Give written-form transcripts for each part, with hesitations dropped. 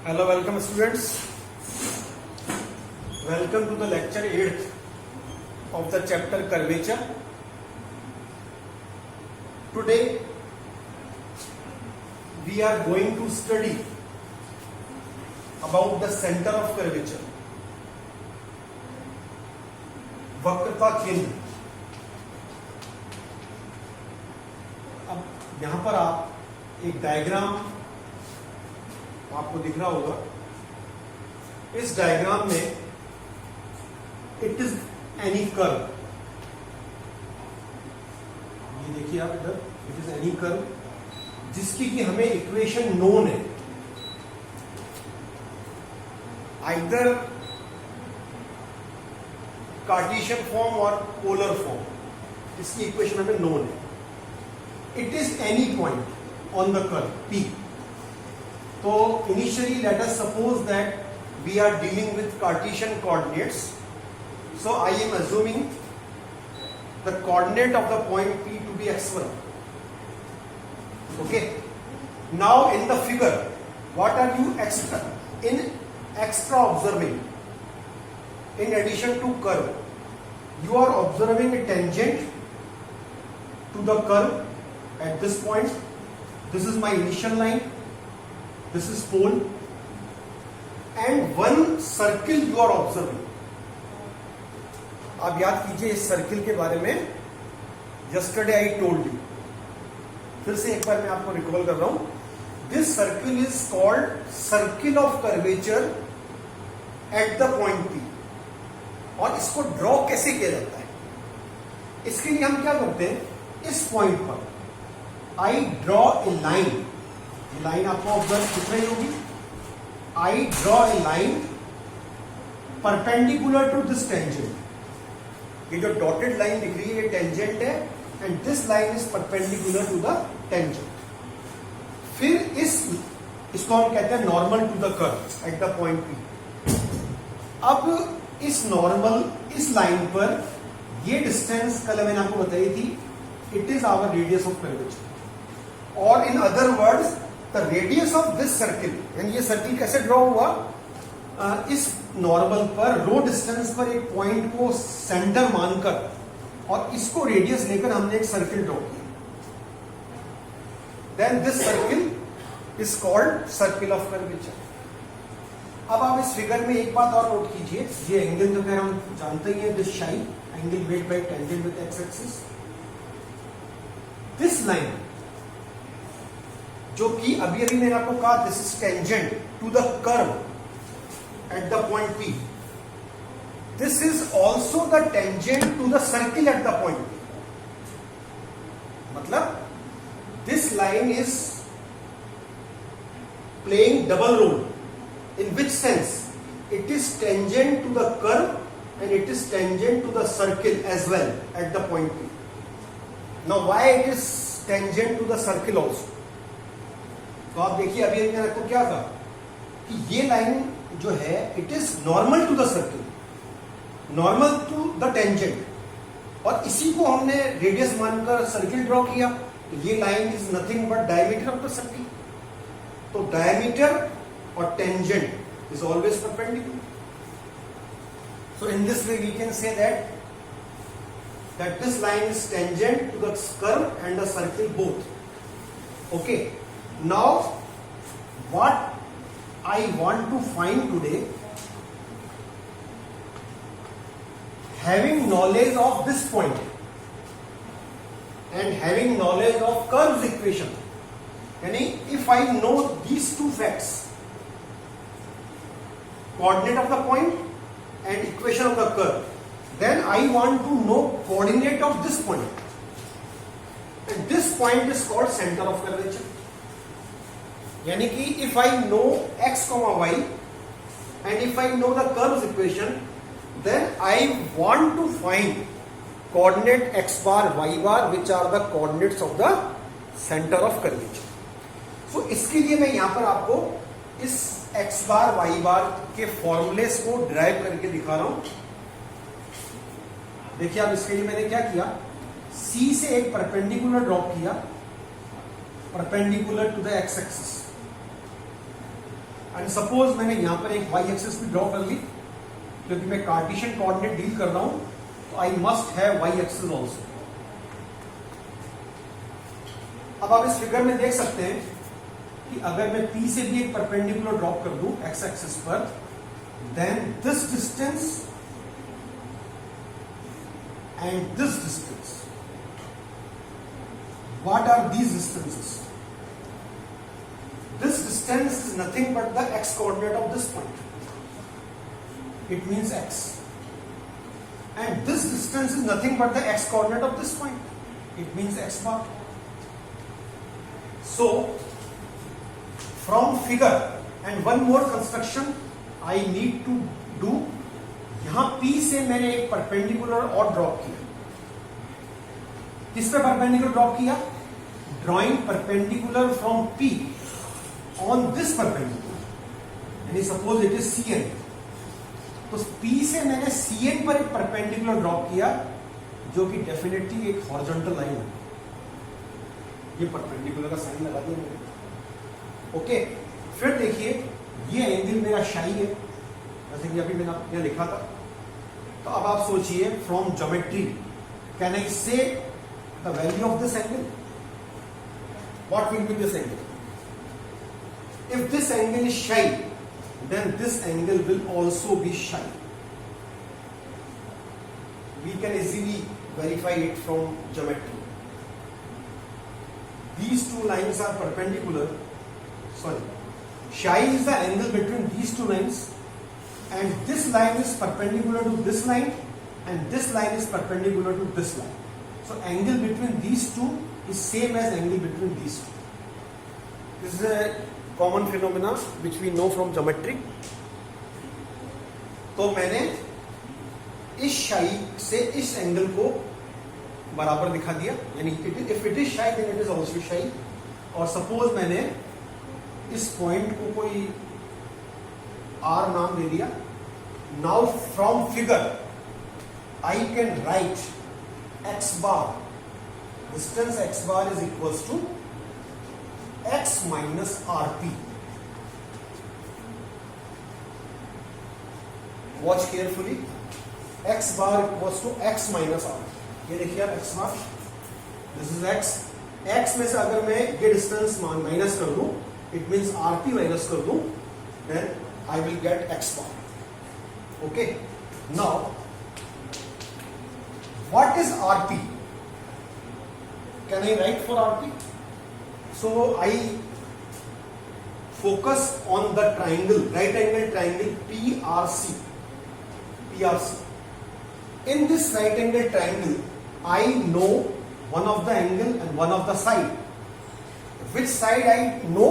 Hello, welcome students. Welcome to the lecture 8th of the chapter Curvature. Today we are going to study about the center of curvature, वक्रता केंद्र. अब यहां पर आप एक diagram आपको दिख रहा होगा. इस डायग्राम में इट इज एनी कर्व. ये देखिए आप इधर, इट इज एनी कर्व जिसकी कि हमें इक्वेशन नोन है. आइदर कार्टेशियन फॉर्म और पोलर फॉर्म, इसकी इक्वेशन हमें नोन है. It is any point on the curve P. So initially let us suppose that we are dealing with Cartesian coordinates. So I am assuming the coordinate of the point P to be x1. Okay. Now in the figure, what are you extra observing? In addition to curve, you are observing a tangent to the curve at this point. This is my initial line. This is pole, and one circle you are observing. आप याद कीजिए इस circle के बारे में. Yesterday I told you. फिर से एक बार मैं आपको रिकॉल कर रहा हूं. This circle is called circle of curvature at the point P. और इसको ड्रॉ कैसे किया जाता है? इसके लिए हम क्या करते हैं, इस पॉइंट पर I draw a line. Line आपको ऑब्जर्व दिख रही होगी. I draw a line perpendicular to this tangent. ये जो डॉटेड लाइन दिख रही है ये टेंजेंट है, and this line is perpendicular to the tangent. फिर इसको हम कहते हैं normal to the curve at the point P. अब इस नॉर्मल, इस लाइन पर ये डिस्टेंस कल मैंने आपको बताई थी, it is our radius of curvature. और in other words the radius of this circle, यानी ये सर्किल कैसे ड्रॉ हुआ, इस नॉर्मल पर रो डिस्टेंस पर एक पॉइंट को सेंटर मानकर और इसको रेडियस लेकर हमने एक सर्किल ड्रॉ किया. Then this circle is called circle of curvature. अब आप इस फिगर में एक बात और नोट कीजिए. ये एंगल जो है हम जानते ही हैं, this sine angle made by tangent with x axis. This line जो कि अभी अभी मैंने आपको कहा, this is tangent to the curve at the point P. This is also the tangent to the circle at the point P. मतलब this line is playing double role. In which sense? It is tangent to the curve and it is tangent to the circle as well eight the point P. Now why it is tangent to the circle also? तो आप देखिए अभी मैंने आपको क्या कहा कि ये लाइन जो है it is normal to the circle, normal to the tangent, और इसी को हमने रेडियस मानकर सर्किल ड्रॉ किया. तो ये line is nothing but diameter of the circle. तो डायमीटर और tangent is always perpendicular. So in this way we can say that this line is tangent to the curve and the circle both. Okay. Now, what I want to find today, having knowledge of this point and having knowledge of curve's equation, यानी if I know these two facts, coordinate of the point and equation of the curve, then I want to know coordinate of this point, and this point is called center of curvature. यानी कि if I know x, y and if I know the curve's equation, then I want to find coordinate x bar y bar which are the coordinates of the centre of curvature. So इसके लिए मैं यहां पर आपको इस x bar y बार के formulas को drive करके दिखा रहा हूं. देखिए अब इसके लिए मैंने क्या किया, C से एक परपेंडिकुलर ड्रॉप किया, perpendicular to the x axis. And suppose मैंने यहां पर एक वाई एक्सिस भी ड्रॉ कर ली, क्योंकि मैं कार्टेशियन कोऑर्डिनेट डील कर रहा हूं, तो I must have y axis also. अब आप इस फिगर में देख सकते हैं कि अगर मैं P से भी एक परपेंडिकुलर ड्रॉप कर दूं एक्स एक्सिस पर, then this distance and this distance, what are these distances? This distance is nothing but the x coordinate of this point, it means x, and this distance is nothing but the x coordinate of this point, it means x bar. So from figure, and one more construction I need to do, यहां P से मैंने एक perpendicular और drop किया। किस पे perpendicular drop किया? Drawing perpendicular from P on this perpendicular, यानी सपोज इट इज Cn, तो P से मैंने Cn पर एक परपेंडिकुलर ड्रॉप किया, जो कि डेफिनेटली एक हॉरिजॉन्टल लाइन है। ये परपेंडिकुलर का साइन लगा दिया मैंने। ओके, फिर देखिए ये एंगल मेरा शाई है, जैसे कि अभी मैंने यहाँ लिखा था। तो अब आप सोचिए, from geometry can I say the value of this angle? What will be this angle? If this angle is psi, then this angle will also be psi. We can easily verify it from geometry. These two lines are perpendicular. Sorry, psi is the angle between these two lines, and this line is perpendicular to this line, and this line is perpendicular to this line. So angle between these two is same as angle between these two. This is a common phenomena which we know from geometry. तो मैंने इस शाई से इस angle को बराबर दिखा दिया, यानी if it is psi then it is also शाई। और सपोज मैंने इस पॉइंट को कोई आर नाम दे दिया। Now from figure I can write x bar, distance x bar is equals to x minus R P. Watch carefully, x bar equals to x minus r। ये देखिए आप x bar, this is x। x में से अगर मैं ये distance minus कर दूं, इट मींस rp माइनस कर दूं, then I will get x bar। Okay, now what is rp? Can I write for rp? So I focus on the triangle, right angle triangle PRC। In this right angle triangle, I know one of the angle and one of the side. Which side I know?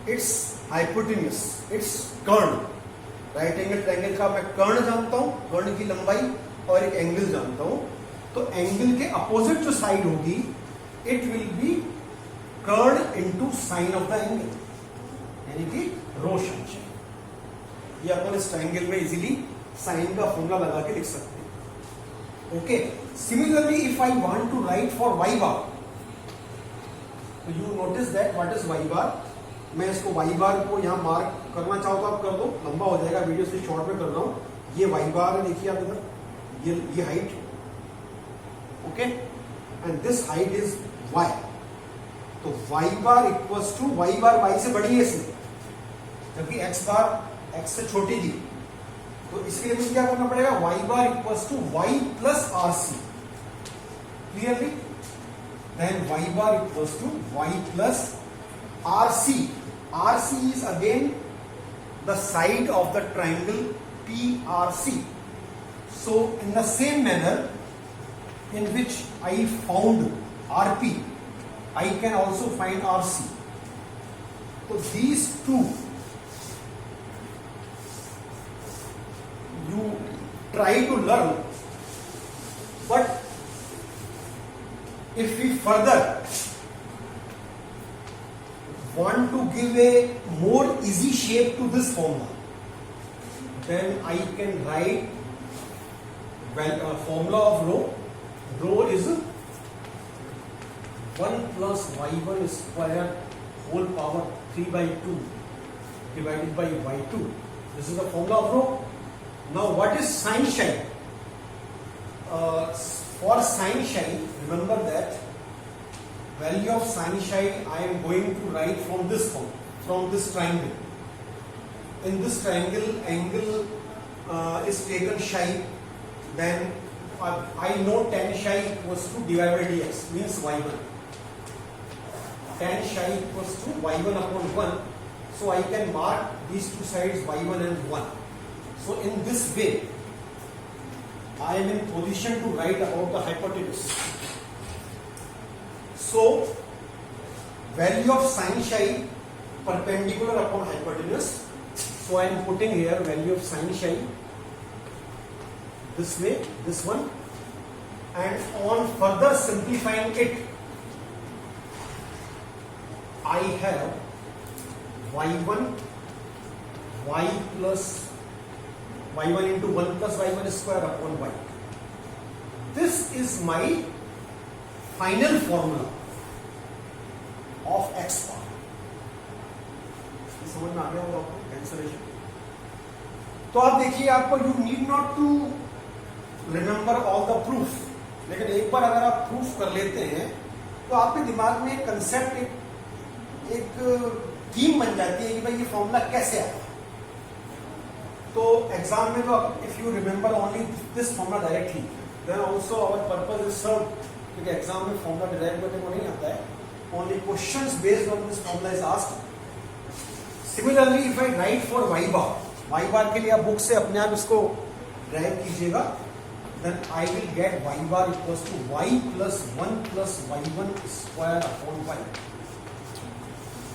It's hypotenuse, it's kern। right angle triangle का मैं kern जानता हूँ, kern की लंबाई, और एक angle जानता हूँ। तो एंगल के अपोजिट जो साइड होगी, it will be kern into sine of the angle, यानी कि रोशन। ये अपन इस ट्राइंगल में इजीली साइन का फॉर्मूला लगा के लिख सकते हैं। Okay, similarly if I want to write for y bar, तो you notice that what is y bar. मैं इसको वाई बार को यहां मार्क करना चाहूँ तो आप कर दो, लंबा हो जाएगा, वीडियो से शॉर्ट में कर रहा हूं। ये वाई बार है, देखिए आप इधर, ये height, okay, and this height is y. तो y bar equals to, y bar y से बड़ी है इसमें, जबकि एक्स बार एक्स से छोटी थी। तो इसके लिए मुझे क्या करना पड़ेगा? Y bar equals to y plus R C. Clearly, then y bar equals to y plus R C. R C is again the side of the triangle PRC। So in the same manner in which I found RP, I can also find RC. So these two you try to learn, but if we further want to give a more easy shape to this formula, then I can write formula of rho. Rho is 1 plus y1 square whole power 3/2 divided by y2. This is the formula of rho. Now what is sine psi? For sine psi, remember that value of sine psi I am going to write from this form, from this triangle. In this triangle, angle is taken psi, then I know tan psi equals to divided by dx, means y1. Tan psi equals to y1 upon 1. So I can mark these two sides y1 and 1. So in this way, I am in position to write about the hypotenuse. So value of sine psi perpendicular upon hypotenuse. So I am putting here value of sine psi this way, this one, and on further simplifying it, I have y1 y plus y1 into 1 plus y1 square upon y. This is my final formula of x bar. समझ में आ गया होगा आपको cancellation? तो आप देखिए, आपको you need not to remember all the proof, लेकिन एक बार अगर आप प्रूफ कर लेते हैं तो आपके दिमाग में एक कंसेप्ट, एक थीम बन जाती है कि भाई ये फॉर्मूला कैसे आया. तो एग्जाम में तो if you remember only this formula directly, then also our purpose is serve, क्योंकि एग्जाम में फॉर्मूला डिराइव करने को नहीं आता है. Only questions based on this formula is asked. Similarly if I write for y bar के लिए आप बुक से अपने आप इसको ड्राइव कीजिएगा, then I will get y bar equals to y plus 1 plus y1 square upon y.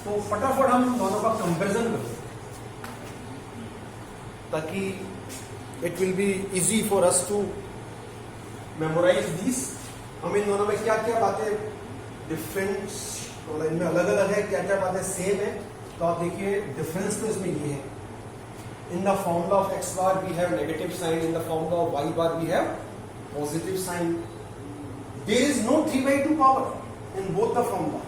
तो फटाफट हम दोनों का कंपैरिजन करें ताकि it will be easy for us to memorize this. हम इन दोनों में क्या क्या बातें डिफरेंस, इनमें अलग अलग है, क्या क्या बातें सेम है. तो आप देखिए डिफरेंस तो इसमें ये है. In the formula of x bar we have negative sign, in the formula of y bar we have positive sign. There is no 3/2 power in both the formula.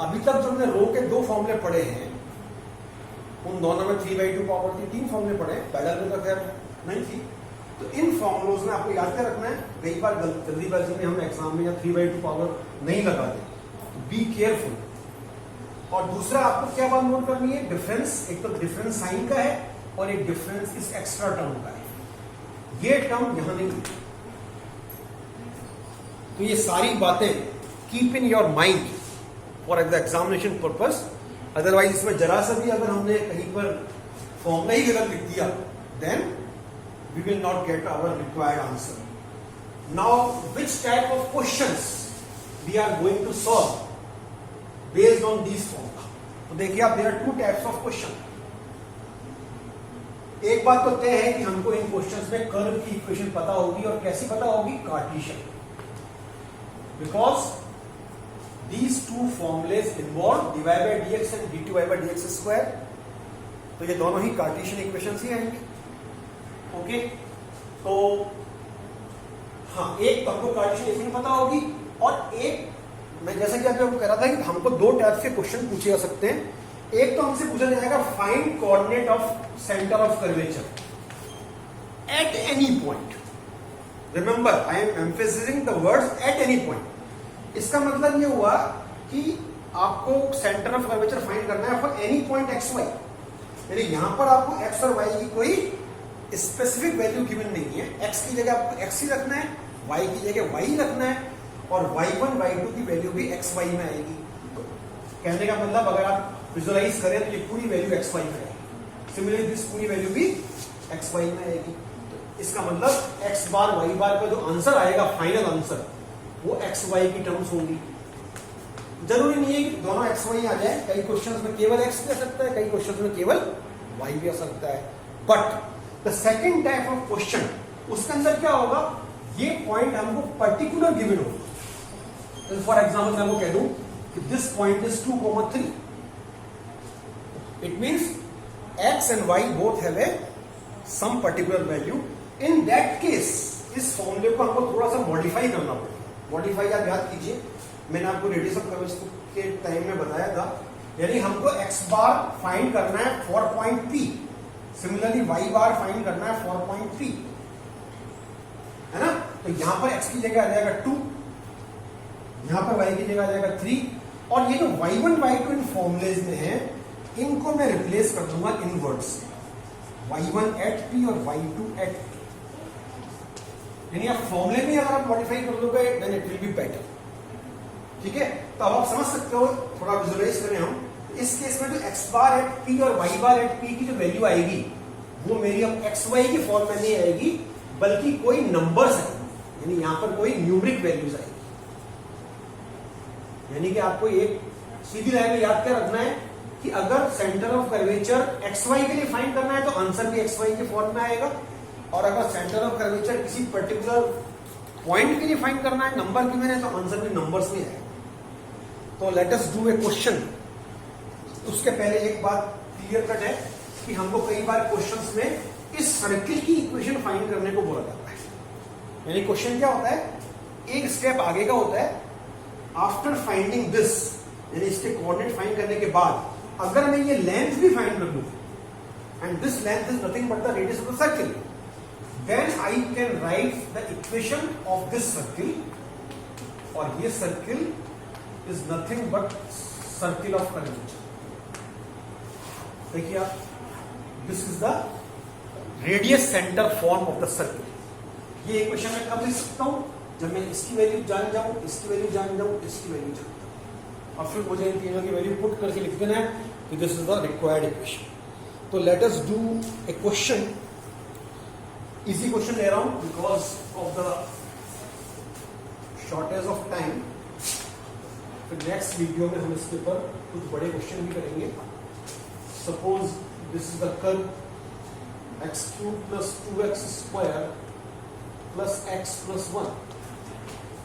अभी तक जो हमने रो के दो फॉर्मूले पढ़े हैं उन दोनों में 3/2 पावर थी. 3 फॉर्मूले पढ़े, पैरेलल में तो खैर नहीं थी. तो इन फॉर्मूलोज में आपको याद क्या रखना है, कई बार जल्दीबाजी में हम एग्जाम में या 3/2 पावर नहीं लगाते. Be careful. और दूसरा आपको क्या बात नोट करनी है, डिफरेंस. एक तो डिफरेंस साइन का है और एक डिफरेंस इस एक्स्ट्रा टर्म का है. ये टर्म यहां नहीं है. तो ये सारी बातें keep in your mind for the examination purpose. Otherwise इसमें जरा सा भी अगर हमने कहीं पर फॉर्मूला ही गलत लिख दिया, then we will not get our required answer. Now which type of questions we are going to solve based on these formula. तो देखिए आप, there are 2 types of question. एक बात तो तय है कि हमको इन क्वेश्चंस में कर्व की इक्वेशन पता होगी, और कैसी पता होगी, Cartesian. Because these 2 formulas involve dy by dx and dy by dx square. तो ये दोनों ही कार्टेशियन इक्वेशंस ही आएंगे. ओके, तो हाँ, एक तो हमको कार्टेशियन इक्वेशन पता होगी, और एक मैं जैसा कि आपको कह रहा था कि हमको 2 टाइप के क्वेश्चन पूछे जा सकते हैं. एक तो हमसे पूछा जाएगा find coordinate of centre of curvature at any point. Remember, I am emphasizing the words at any point. इसका मतलब ये हुआ कि आपको सेंटर ऑफ कर्वेचर फाइंड करना है for any point x y. यानी यहां पर आपको एक्स और वाई की कोई स्पेसिफिक वैल्यू गिवन नहीं है. एक्स की जगह आपको एक्स ही रखना है, वाई की जगह वाई रखना है, और y1 y2 की वैल्यू भी xy में आएगी. तो कहने का मतलब अगर आप विजुअलाइज करें तो ये पूरी वैल्यू xy में आएगी. सिमिलरली दिस पूरी वैल्यू भी xy में आएगी. तो इसका मतलब x बार y बार का जो आंसर आएगा, फाइनल आंसर, वो xy की टर्म्स होंगी. जरूरी नहीं है कि दोनों xy आ जाए. कई क्वेश्चंस में केवल x भी आ सकता है, कई क्वेश्चंस में केवल y भी आ सकता है. But the second type of question, उसके अंदर क्या होगा, ये पॉइंट हमको पर्टिकुलर गिवन होगा. फॉर एग्जाम्पल मैं आपको कह दूं कि this point is 2,3. It means x and y both have a some particular value. In that case, इस फॉर्मूले को हमको थोड़ा सा मॉडिफाई करना पड़ेगा. मॉडिफाई आप याद कीजिए, मैंने आपको रेडियस ऑफ कर्वेचर के टाइम में बताया था यानी हमको x बार फाइंड करना है for point P, similarly y bar find करना है फॉर पॉइंट P, है ना। तो यहां पर x की जगह आ जाएगा 2, यहां पर y की जगह आ जाएगा 3, और ये जो y1 y2 इन फॉर्मुलेज में है इनको मैं रिप्लेस कर दूंगा इनवर्ड से, y1 एट P और y2 एट P। यानी आप फॉर्मूले में अगर आप मॉडिफाई कर दोगे then it will be better, ठीक है। तो अब आप समझ सकते हो, थोड़ा विजुअलाइज करें हम। इस केस में जो x बार एट P और y बार एट P की जो वैल्यू आएगी वो मेरी अब xy की फॉर्म में नहीं आएगी, बल्कि कोई नंबर्स आएंगे, यानी यहां पर कोई न्यूमरिक वैल्यूज आएगी। यानी कि आपको एक सीधी लाइन में याद क्या रखना है कि अगर सेंटर ऑफ कर्वेचर xy के लिए फाइंड करना है तो आंसर भी xy के फॉर्म में आएगा, और अगर सेंटर ऑफ कर्वेचर किसी पर्टिकुलर पॉइंट के लिए फाइंड करना है नंबर की मैंने, तो आंसर भी नंबर्स में आएगा। तो let us do a question. उसके पहले एक बात क्लियर कट है कि हमको कई बार क्वेश्चंस में इस सर्किल की इक्वेशन फाइंड करने को बोला जाता है। यानी क्वेश्चन क्या होता है, एक स्टेप आगे का होता है, आफ्टर फाइंडिंग दिस, यानी इसके कोऑर्डिनेट फाइंड करने के बाद अगर मैं ये लेंथ भी फाइंड कर लूं, and this length is nothing but the radius of the circle, then I can write the equation of this circle, और ये circle is nothing but circle of curvature। देखिए आप, this is the radius center form of the circle। ये equation मैं कब लिख सकता हूं, जब मैं इसकी वैल्यू जान जाऊं, इसकी वैल्यू जान जाऊं, इसकी वैल्यू जान जाऊं, और फिर मुझे इन तीनों की वैल्यू पुट करके लिख देना है कि this is the required equation. तो let us do a question, easy question ले रहा हूं because of the shortage of time. फिर नेक्स्ट वीडियो में हम इसके ऊपर कुछ बड़े क्वेश्चन भी करेंगे। Suppose this is the curve x cube plus 2x square plus x plus 1,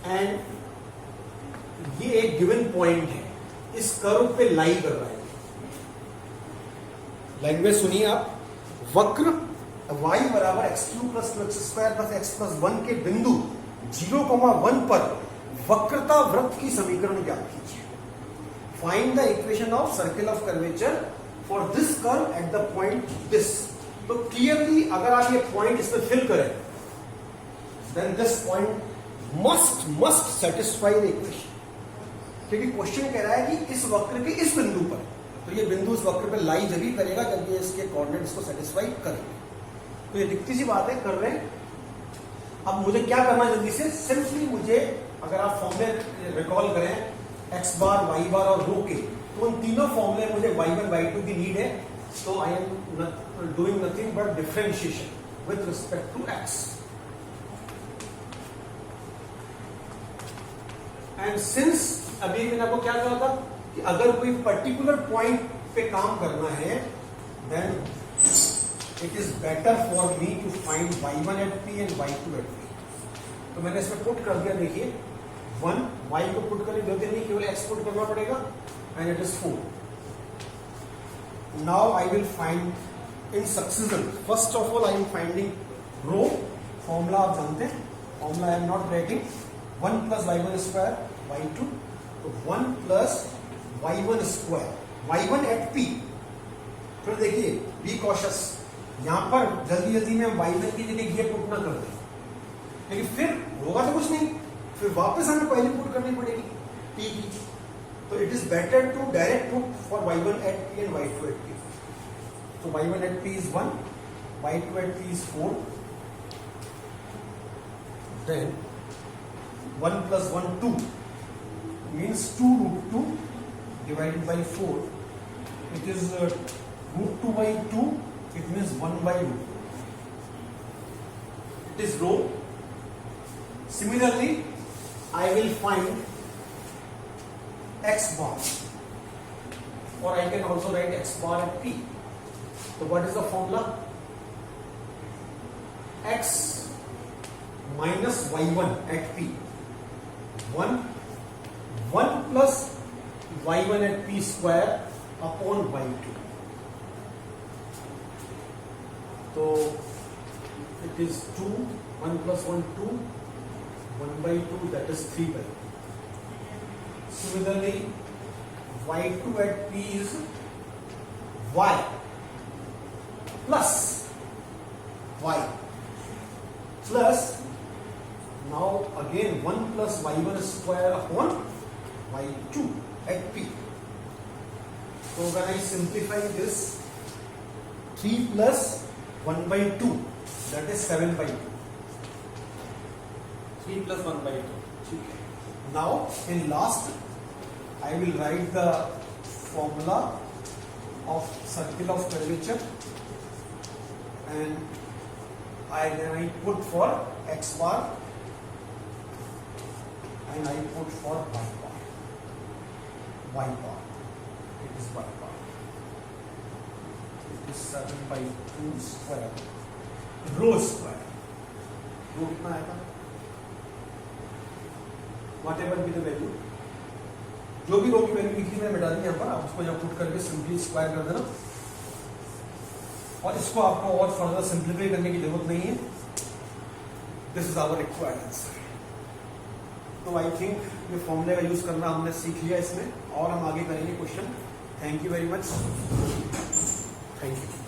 and ये एक गिवन पॉइंट है, इस कर्व पे लाई कर रहा है। लैंग्वेज सुनिए आप, वक्र y बराबर x cube plus 2x square plus x plus 1 के बिंदु 0,1 पर वक्रता वृत्त की समीकरण ज्ञात कीजिए। Find the equation of circle of curvature for this curve at the point this. तो क्लियरली अगर आप ये पॉइंट इसमें फिल करें then this point must satisfy the equation, क्योंकि क्वेश्चन कह रहा है कि इस वक्र के इस बिंदु पर, तो ये बिंदु इस वक्र पर लाई जरूर करेगा जब ये इसके कोऑर्डिनेट्स को सेटिस्फाई करेंगे। तो ये दिखती सी बात है, कर रहे हैं। अब मुझे क्या करना है जल्दी से, सिंपली मुझे, अगर आप फॉर्मूले रिकॉल करें x बार y बार और रो के, तो उन तीनों फॉर्मूले मुझे y1 y2 की नीड है। तो I am doing nothing but differentiation with respect to x, and since अभी मैंने आपको क्या कहा था कि अगर कोई पर्टिकुलर पॉइंट पे काम करना है then it is better for me to find y1 at P and y2 at P। तो मैंने इसमें पुट कर दिया, देखिए 1, y को पुट करने की जरूरत नहीं, केवल x पुट करना पड़ेगा, and it is 4। Now I will find in succession, first of all I am finding row, formula आप जानते हैं, formula I am not writing, 1 plus y1 square y2, तो 1 plus y1 square y1 at P। फिर देखिए be cautious, यहां पर जल्दी जल्दी में y1 की जगह ये पुट ना कर दें, लेकिन फिर होगा तो कुछ नहीं, फिर वापस हमें पहले पुट करनी पड़ेगी p की। तो it is better to direct put for y1 at P and y2 at P। तो y1 at P is 1, y2 at P is 4, then 1 plus 1 2 means 2 root 2 divided by 4, it is root 2 by 2, it means 1 by root 2, it is rho। Similarly I will find x bar, or I can also write x bar at P। So what is the formula, x minus y1 at P, 1 plus y1 at P square upon y2। तो it is 2, 1 plus 1 2, 1 by 2, that is 3 by 2। Similarly y2 at p is y plus y plus now again 1 plus y1 square upon y2 at p. So when I simplify this, 3 plus 1 by 2, that is 7 by 2. 3 plus 1 by 2. Now in last I will write the formula of circle of curvature, and then I put for x bar and I put for y bar. Y bar. It is y bar. It is 7 by 2 square. Rho square. Rho कितना आएगा? Whatever be the value, जो भी रो की value लिखी मैंने मिटा दी यहाँ पर, आप उसको यहाँ पुट करके सिंपली स्क्वायर कर देना, और इसको आपको और फर्दर सिंप्लीफाई करने की जरूरत नहीं है. This is our required answer. तो आई थिंक ये फॉर्मूले का यूज करना हमने सीख लिया इसमें, और हम आगे करेंगे question. Thank you very much. Thank you.